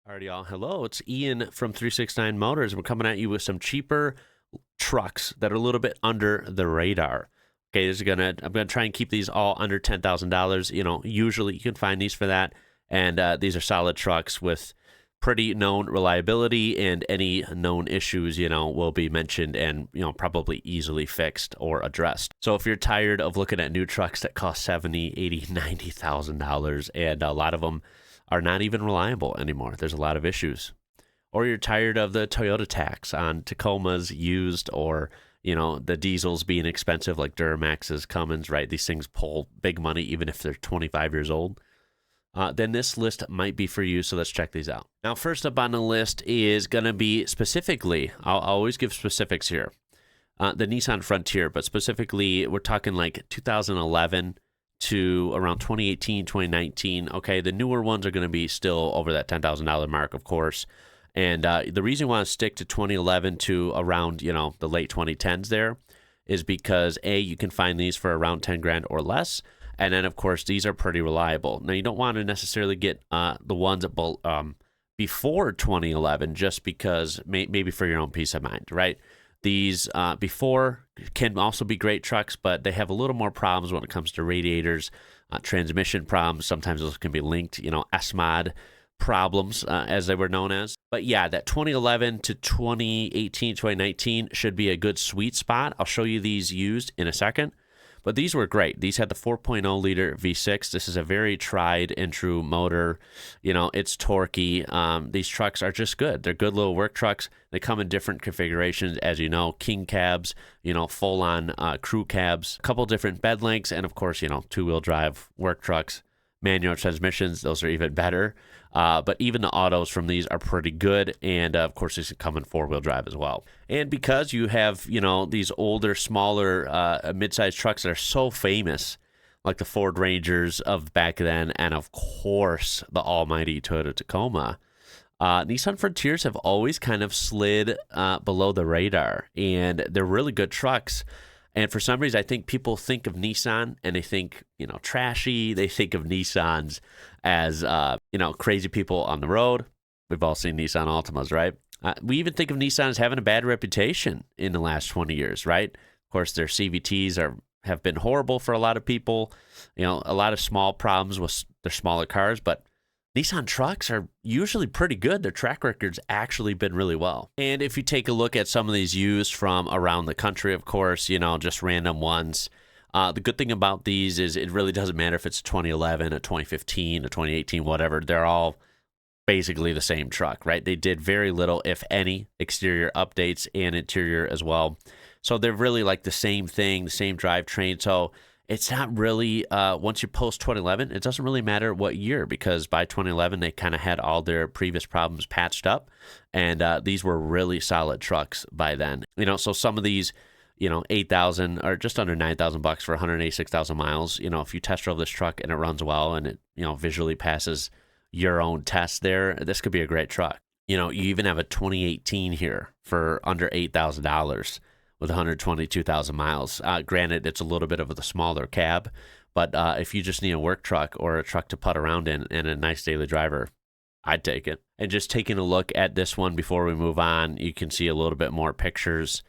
Alrighty, y'all. Hello, it's Ian from 369 Motors. We're coming at you with some cheaper trucks that are a little bit under the radar. Okay, I'm gonna try and keep these all under $10,000. Usually you can find these for that, and these are solid trucks with pretty known reliability, and any known issues, will be mentioned and probably easily fixed or addressed. So if you're tired of looking at new trucks that cost $70, $80, $90,000, and a lot of them are not even reliable anymore, there's a lot of issues. Or you're tired of the Toyota tax on Tacomas used, or the diesels being expensive like Duramaxes, Cummins, right? These things pull big money even if they're 25 years old. Then this list might be for you, so let's check these out. Now, first up on the list is going to be specifically, I'll always give specifics here, the Nissan Frontier, but specifically we're talking like 2011 to around 2018, 2019. Okay, the newer ones are going to be still over that $10,000 mark, of course. And the reason we want to stick to 2011 to around, the late 2010s there is because A, you can find these for around 10 grand or less. And then, of course, these are pretty reliable. Now, you don't want to necessarily get the ones before 2011 just because maybe for your own peace of mind, right? These before can also be great trucks, but they have a little more problems when it comes to radiators, transmission problems. Sometimes those can be linked, SMOD problems, as they were known as. But yeah, that 2011 to 2018, 2019 should be a good sweet spot. I'll show you these used in a second. But these were great. These had the 4.0 liter V6. This is a very tried and true motor. It's torquey. These trucks are just good. They're good little work trucks. They come in different configurations, as you know, king cabs, full-on crew cabs, a couple different bed lengths, and of course, two-wheel drive work trucks. Manual transmissions, those are even better. But even the autos from these are pretty good. And of course, these can come in four-wheel drive as well. And because you have, these older, smaller, mid-sized trucks that are so famous, like the Ford Rangers of back then, and of course, the almighty Toyota Tacoma, Nissan Frontiers have always kind of slid below the radar. And they're really good trucks. And for some reason, I think people think of Nissan and they think, trashy. They think of Nissans as, crazy people on the road. We've all seen Nissan Altimas, right? We even think of Nissan as having a bad reputation in the last 20 years, right? Of course, their CVTs have been horrible for a lot of people. A lot of small problems with their smaller cars, but Nissan trucks are usually pretty good. Their track record's actually been really well. And if you take a look at some of these used from around the country, of course, just random ones. The good thing about these is it really doesn't matter if it's 2011, a 2015, a 2018, whatever. They're all basically the same truck, right? They did very little, if any, exterior updates and interior as well. So they're really like the same thing, the same drivetrain. So it's not really, once you post 2011, it doesn't really matter what year, because by 2011, they kind of had all their previous problems patched up, and these were really solid trucks by then. So some of these, 8,000 or just under 9,000 bucks for 186,000 miles. If you test drove this truck and it runs well and it, visually passes your own test there, this could be a great truck. You even have a 2018 here for under $8,000. With 122,000 miles. Granted, it's a little bit of the smaller cab, but if you just need a work truck or a truck to putt around in and a nice daily driver, I'd take it. And just taking a look at this one before we move on, you can see a little bit more pictures.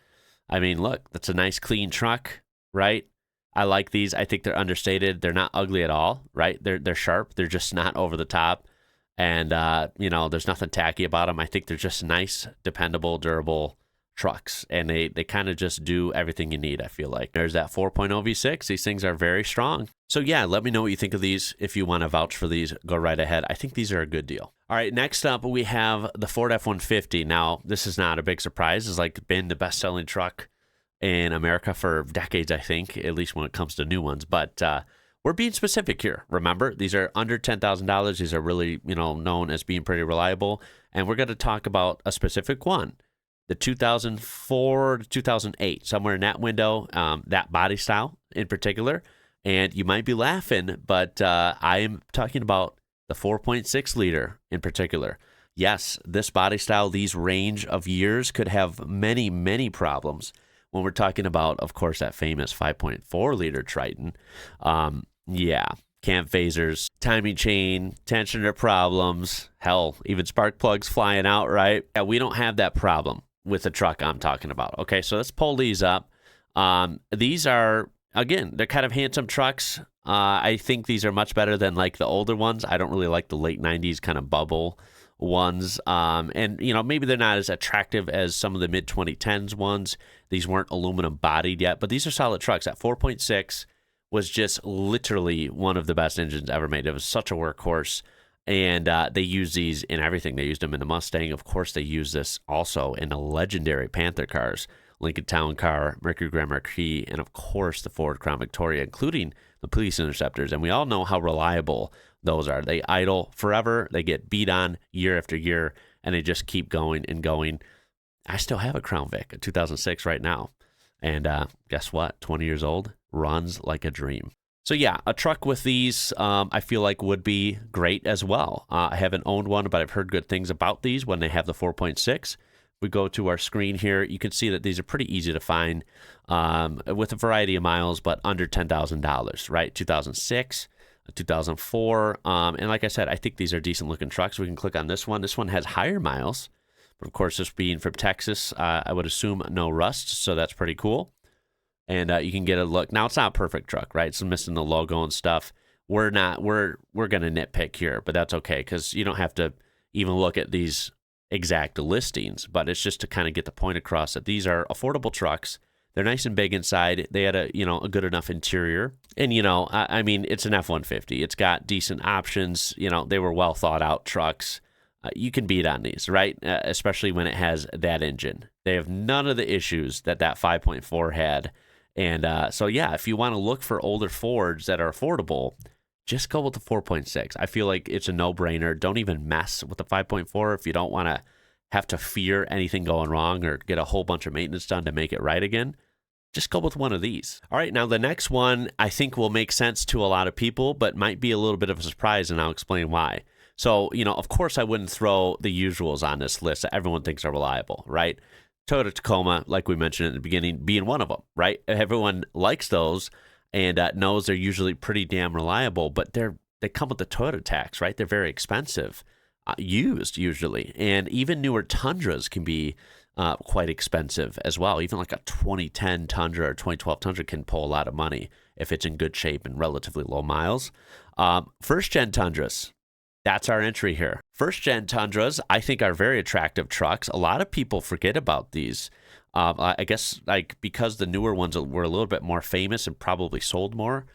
I mean, look, that's a nice clean truck, right? I like these. I think they're understated. They're not ugly at all, right? They're sharp. They're just not over the top. And, there's nothing tacky about them. I think they're just nice, dependable, durable trucks, and they kind of just do everything you need. I feel like there's that 4.0 V6. These things are very strong. So yeah, let me know what you think of these. If you want to vouch for these, go right ahead. I think these are a good deal. All right, next up we have the Ford F-150. Now, this is not a big surprise. It's like been the best-selling truck in America for decades, I think, at least when it comes to new ones. But we're being specific here. Remember, these are under $10,000. These are really, known as being pretty reliable. And we're going to talk about a specific one. The 2004 to 2008, somewhere in that window, that body style in particular. And you might be laughing, but I am talking about the 4.6 liter in particular. Yes, this body style, these range of years could have many, many problems when we're talking about, of course, that famous 5.4 liter Triton. Yeah, cam phasers, timing chain, tensioner problems, hell, even spark plugs flying out, right? Yeah, we don't have that problem with the truck I'm talking about. Okay, so let's pull these up. These are, again, they're kind of handsome trucks. I think these are much better than like the older ones. I don't really like the late 90s kind of bubble ones. And, you know, maybe they're not as attractive as some of the mid 2010s ones. These weren't aluminum bodied yet, but these are solid trucks. That 4.6 was just literally one of the best engines ever made. It was such a workhorse. And they use these in everything. They used them in the Mustang. Of course, they use this also in the legendary Panther cars, Lincoln Town Car, Mercury Grand Marquis, and of course the Ford Crown Victoria, including the Police Interceptors. And we all know how reliable those are. They idle forever. They get beat on year after year, and they just keep going and going. I still have a Crown Vic, a 2006 right now. And guess what? 20 years old, runs like a dream. So yeah, a truck with these, I feel like would be great as well. I haven't owned one, but I've heard good things about these when they have the 4.6. We go to our screen here, you can see that these are pretty easy to find with a variety of miles, but under $10,000, right? 2006, 2004. And like I said, I think these are decent looking trucks. We can click on this one. This one has higher miles, but of course, this being from Texas, I would assume no rust. So that's pretty cool. And you can get a look. Now, it's not a perfect truck, right? It's missing the logo and stuff. We're going to nitpick here, but that's okay because you don't have to even look at these exact listings, but it's just to kind of get the point across that these are affordable trucks. They're nice and big inside. They had a good enough interior. And, I mean, it's an F-150. It's got decent options. They were well thought out trucks. You can beat on these, right? Especially when it has that engine. They have none of the issues that 5.4 had. And so, yeah, if you want to look for older Fords that are affordable, just go with the 4.6. I feel like it's a no-brainer. Don't even mess with the 5.4 if you don't want to have to fear anything going wrong or get a whole bunch of maintenance done to make it right again. Just go with one of these. All right, now the next one I think will make sense to a lot of people, but might be a little bit of a surprise, and I'll explain why. So, of course I wouldn't throw the usuals on this list that everyone thinks are reliable, right? Toyota Tacoma, like we mentioned at the beginning, being one of them, right? Everyone likes those and knows they're usually pretty damn reliable, but they come with the Toyota tax, right? They're very expensive, used usually. And even newer Tundras can be quite expensive as well. Even like a 2010 Tundra or 2012 Tundra can pull a lot of money if it's in good shape and relatively low miles. First-gen Tundras, that's our entry here. First-gen Tundras, I think, are very attractive trucks. A lot of people forget about these. I guess like because the newer ones were a little bit more famous and probably sold more,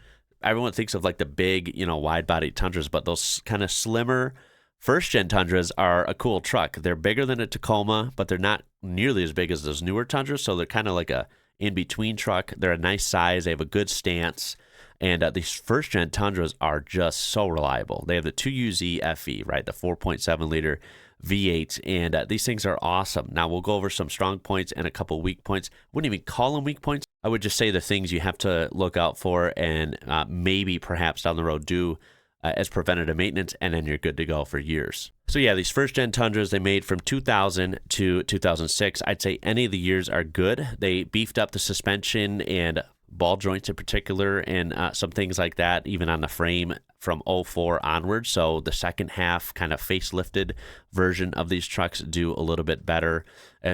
everyone thinks of like the big, wide-body Tundras, but those kind of slimmer first-gen Tundras are a cool truck. They're bigger than a Tacoma, but they're not nearly as big as those newer Tundras, so they're kind of like a in-between truck. They're a nice size. They have a good stance. And these first-gen Tundras are just so reliable. They have the 2UZ FE, right, the 4.7-liter V8, and these things are awesome. Now, we'll go over some strong points and a couple weak points. I wouldn't even call them weak points. I would just say the things you have to look out for and maybe perhaps down the road do as preventative maintenance, and then you're good to go for years. So yeah, these first-gen Tundras, they made from 2000 to 2006. I'd say any of the years are good. They beefed up the suspension and ball joints in particular, and some things like that, even on the frame from 04 onwards. So the second half kind of facelifted version of these trucks do a little bit better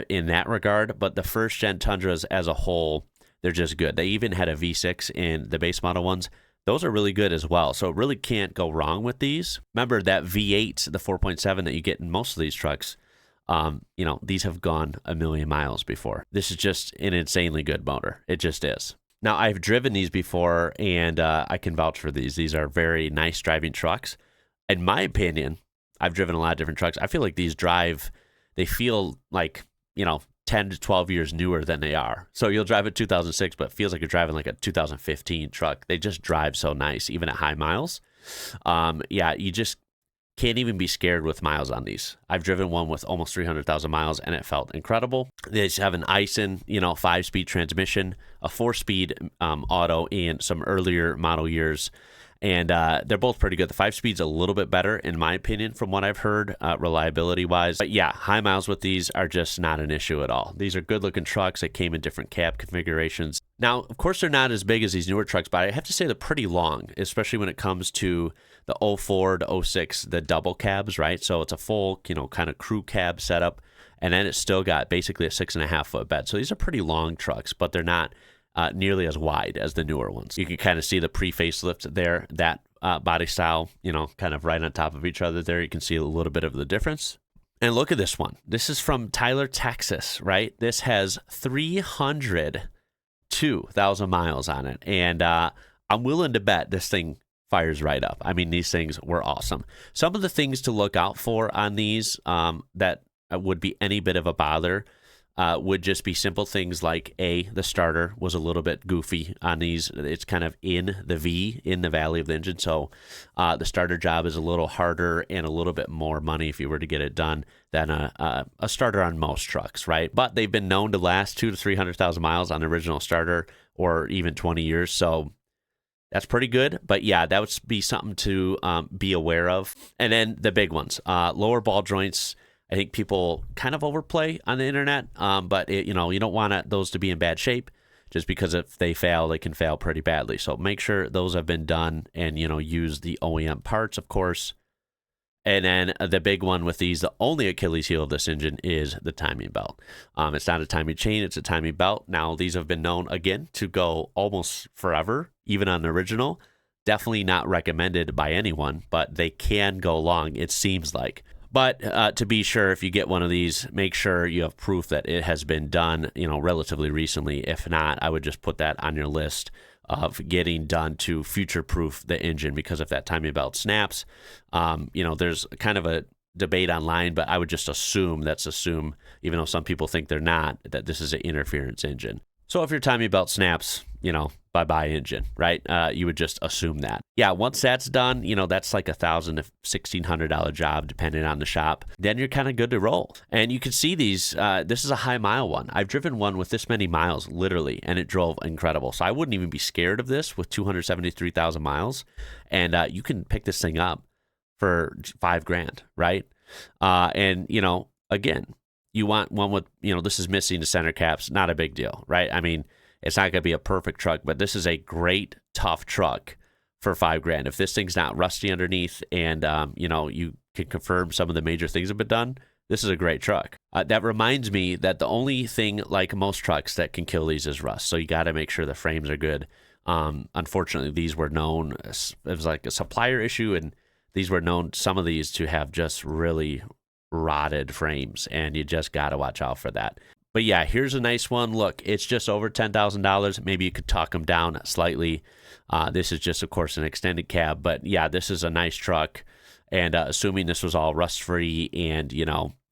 in that regard. But the first-gen Tundras as a whole, they're just good. They even had a V6 in the base model ones. Those are really good as well. So it really can't go wrong with these. Remember that V8, the 4.7 that you get in most of these trucks, these have gone a million miles before. This is just an insanely good motor. It just is. Now, I've driven these before, and I can vouch for these. These are very nice driving trucks. In my opinion, I've driven a lot of different trucks. I feel like these they feel like, 10 to 12 years newer than they are. So you'll drive a 2006, but it feels like you're driving like a 2015 truck. They just drive so nice, even at high miles. You just can't even be scared with miles on these. I've driven one with almost 300,000 miles, and it felt incredible. They just have an Ison, 5-speed transmission, a 4-speed auto in some earlier model years. And they're both pretty good. The 5-speed's a little bit better, in my opinion, from what I've heard, reliability-wise. But yeah, high miles with these are just not an issue at all. These are good-looking trucks. They came in different cab configurations. Now, of course, they're not as big as these newer trucks, but I have to say they're pretty long, especially when it comes to the 04 to 06, the double cabs, right? So it's a full, kind of crew cab setup, and then it's still got basically a 6.5-foot bed. So these are pretty long trucks, but they're not nearly as wide as the newer ones. You can kind of see the pre-facelift there, that body style, kind of right on top of each other there. You can see a little bit of the difference. And look at this one. This is from Tyler, Texas, right? This has 302,000 miles on it. And I'm willing to bet this thing fires right up. I mean, these things were awesome. Some of the things to look out for on these that would be any bit of a bother would just be simple things like the starter was a little bit goofy on these. It's kind of in the V, in the valley of the engine. So the starter job is a little harder and a little bit more money if you were to get it done than a starter on most trucks, right? But they've been known to last 200,000 to 300,000 miles on the original starter, or even 20 years. So that's pretty good. But yeah, that would be something to be aware of. And then the big ones, lower ball joints. I think people kind of overplay on the internet, but you don't want those to be in bad shape, just because if they fail, they can fail pretty badly. So make sure those have been done, and use the OEM parts, of course. And then the big one with these, the only Achilles heel of this engine is the timing belt. It's not a timing chain, it's a timing belt. Now, these have been known, again, to go almost forever, even on the original. Definitely not recommended by anyone, but they can go long, it seems like. But to be sure, if you get one of these, make sure you have proof that it has been done, relatively recently. If not, I would just put that on your list of getting done to future-proof the engine, because if that timing belt snaps, there's kind of a debate online, but I would just assume, even though some people think they're not, that this is an interference engine. So if your timing belt snaps, bye-bye engine, right? You would just assume that. Yeah, once that's done, that's like $1,000 to $1,600 job, depending on the shop. Then you're kind of good to roll. And you can see these, this is a high mile one. I've driven one with this many miles, literally, and it drove incredible. So I wouldn't even be scared of this with 273,000 miles. And you can pick this thing up for $5,000, right? And, again, you want one with, this is missing the center caps, not a big deal, right? I mean, it's not going to be a perfect truck, but this is a great, tough truck for $5,000. If this thing's not rusty underneath and, you can confirm some of the major things have been done, this is a great truck. That reminds me that the only thing, like most trucks, that can kill these is rust. So you got to make sure the frames are good. Unfortunately, these were known, it was like a supplier issue, and these were known, some of these, to have just really rotted frames, and you just got to watch out for that. But yeah, here's a nice one. Look, it's just over $10,000. Maybe you could talk them down slightly. This is just, of course, an extended cab. But yeah, this is a nice truck. And assuming this was all rust-free and,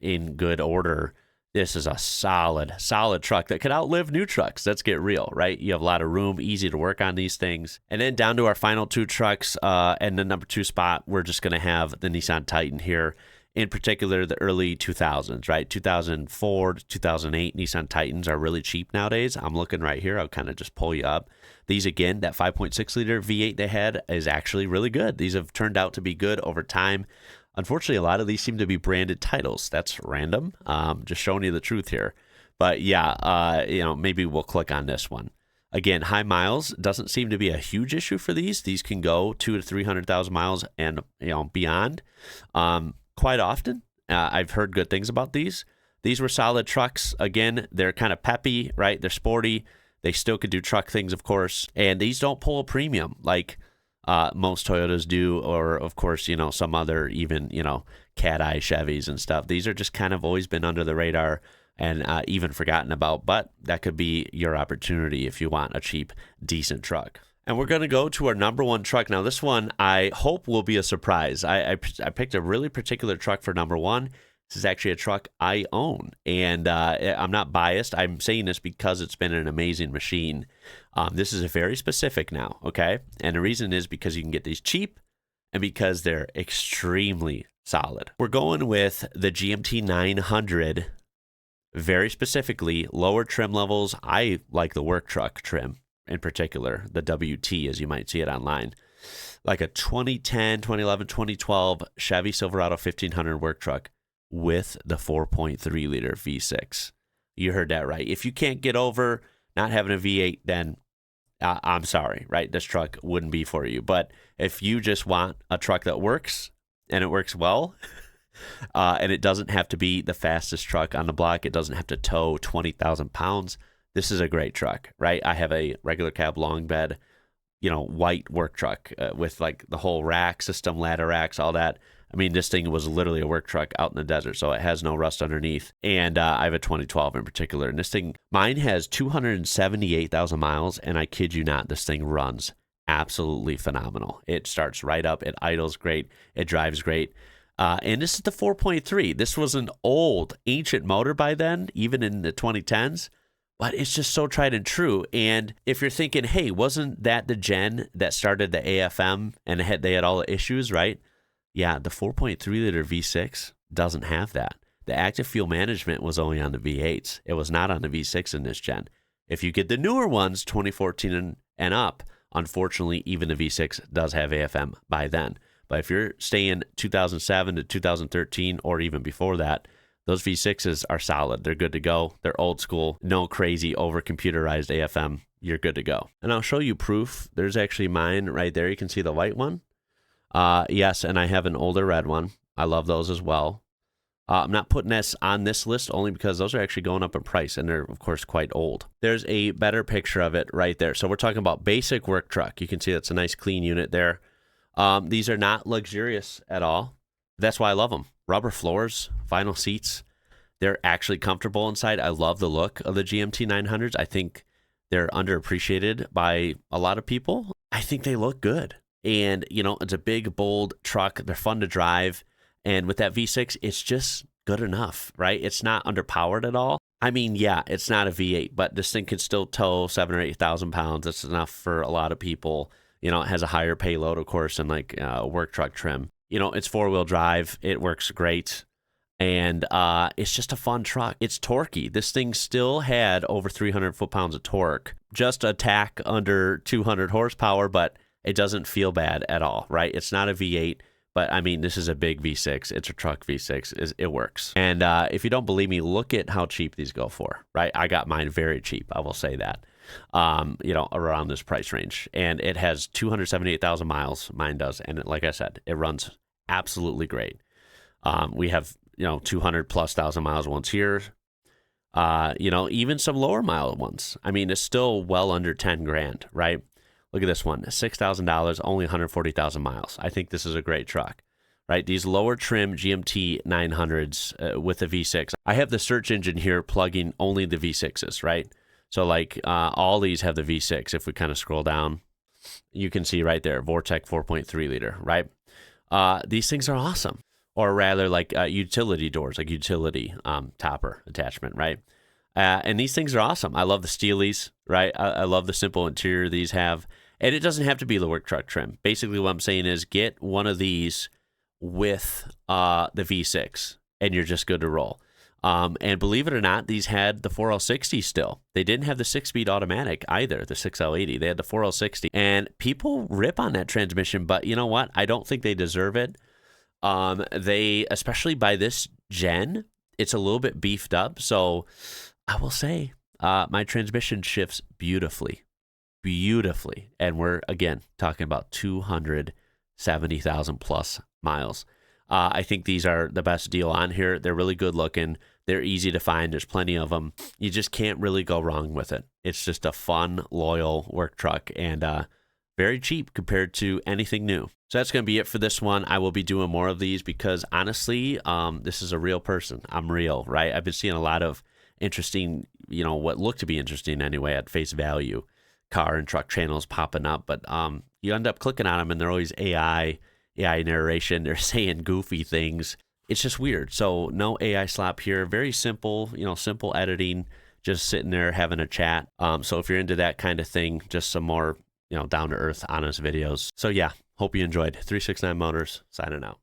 in good order, this is a solid truck that could outlive new trucks. Let's get real, right? You have a lot of room, easy to work on these things. And then down to our final two trucks, and the number 2 spot, we're just going to have the Nissan Titan here. In particular, the early 2000s, right? 2004 to 2008 Nissan Titans are really cheap nowadays. I'm looking right here. I'll kind of just pull you up. These, again, that 5.6-liter V8 they had is actually really good. These have turned out to be good over time. Unfortunately, a lot of these seem to be branded titles. That's random. Just showing you the truth here. But yeah, maybe we'll click on this one. Again, high miles doesn't seem to be a huge issue for these. These can go 200,000 to 300,000 miles and beyond. Quite often. I've heard good things about these. These were solid trucks. Again, they're kind of peppy, right? They're sporty. They still could do truck things, of course. And these don't pull a premium like most Toyotas do, or, of course, some other even, cat eye Chevys and stuff. These are just kind of always been under the radar and even forgotten about. But that could be your opportunity if you want a cheap, decent truck. And we're going to go to our number 1 truck. Now, this one I hope will be a surprise. I picked a really particular truck for number 1. This is actually a truck I own. And I'm not biased. I'm saying this because it's been an amazing machine. This is a very specific now, okay? And the reason is because you can get these cheap and because they're extremely solid. We're going with the GMT 900, very specifically, lower trim levels. I like the work truck trim. In particular, the WT, as you might see it online. like a 2010, 2011, 2012 Chevy Silverado 1500 work truck with the 4.3 liter V6. You heard that right. If you can't get over not having a V8, then I'm sorry, right? This truck wouldn't be for you. But if you just want a truck that works and it works well, and it doesn't have to be the fastest truck on the block, it doesn't have to tow 20,000 pounds, this is a great truck, right? I have a regular cab long bed, white work truck with like the whole rack system, ladder racks, all that. I mean, this thing was literally a work truck out in the desert, so it has no rust underneath. And I have a 2012 in particular. And this thing, mine has 278,000 miles, and I kid you not, this thing runs absolutely phenomenal. It starts right up. It idles great. It drives great. And this is the 4.3. This was an old, ancient motor by then, even in the 2010s. But it's just so tried and true. And if you're thinking, hey, wasn't that the gen that started the AFM and they had all the issues, right? Yeah, the 4.3 liter V6 doesn't have that. The active fuel management was only on the V8s. It was not on the V6 in this gen. If you get the newer ones, 2014 and up, unfortunately, even the V6 does have AFM by then. But if you're staying 2007 to 2013 or even before that, those V6s are solid. They're good to go. They're old school. No crazy over-computerized AFM. You're good to go. And I'll show you proof. There's actually mine right there. You can see the white one. Yes, and I have an older red one. I love those as well. I'm not putting this on this list only because those are actually going up in price, and they're, of course, quite old. There's a better picture of it right there. So we're talking about basic work truck. You can see that's a nice clean unit there. These are not luxurious at all. That's why I love them. Rubber floors, vinyl seats. They're actually comfortable inside. I love the look of the GMT 900s. I think they're underappreciated by a lot of people. I think they look good. And, it's a big, bold truck. They're fun to drive. And with that V6, it's just good enough, right? It's not underpowered at all. I mean, yeah, it's not a V8, but this thing can still tow 7,000 or 8,000 pounds. That's enough for a lot of people. It has a higher payload, of course, than like work truck trim. It's four-wheel drive. It works great. And it's just a fun truck. It's torquey. This thing still had over 300 foot-pounds of torque. Just a tack under 200 horsepower, but it doesn't feel bad at all, right? It's not a V8, but I mean, this is a big V6. It's a truck V6. It works. And if you don't believe me, look at how cheap these go for, right? I got mine very cheap. I will say that, around this price range. And it has 278,000 miles. Mine does. And like I said, it runs absolutely great. We have, 200 plus thousand miles ones here. Even some lower mile ones. I mean, it's still well under 10 grand, right? Look at this one, $6,000, only 140,000 miles. I think this is a great truck, right? These lower trim GMT 900s with the V6. I have the search engine here plugging only the V6s, right? So like all these have the V6. If we kind of scroll down, you can see right there, Vortec 4.3 liter, right? These things are awesome. Or rather like utility doors, like utility topper attachment, right? And these things are awesome. I love the Steelies, right? I love the simple interior these have. And it doesn't have to be the work truck trim. Basically, what I'm saying is get one of these with the V6, and you're just good to roll. And believe it or not, these had the 4L60 still. They didn't have the 6-speed automatic either, the 6L80. They had the 4L60. And people rip on that transmission, but you know what? I don't think they deserve it. They, especially by this gen, it's a little bit beefed up. So I will say my transmission shifts beautifully. And we're, again, talking about 270,000 plus miles. I think these are the best deal on here. They're really good looking. They're easy to find. There's plenty of them. You just can't really go wrong with it. It's just a fun, loyal work truck and very cheap compared to anything new. So that's going to be it for this one. I will be doing more of these because honestly, this is a real person. I'm real, right? I've been seeing a lot of interesting, what look to be interesting anyway at face value, car and truck channels popping up. But you end up clicking on them and they're always AI narration. They're saying goofy things. It's just weird. So no AI slop here. Very simple, simple editing, just sitting there having a chat. So if you're into that kind of thing, just some more, down to earth, honest videos. So yeah, hope you enjoyed. 369 Motors signing out.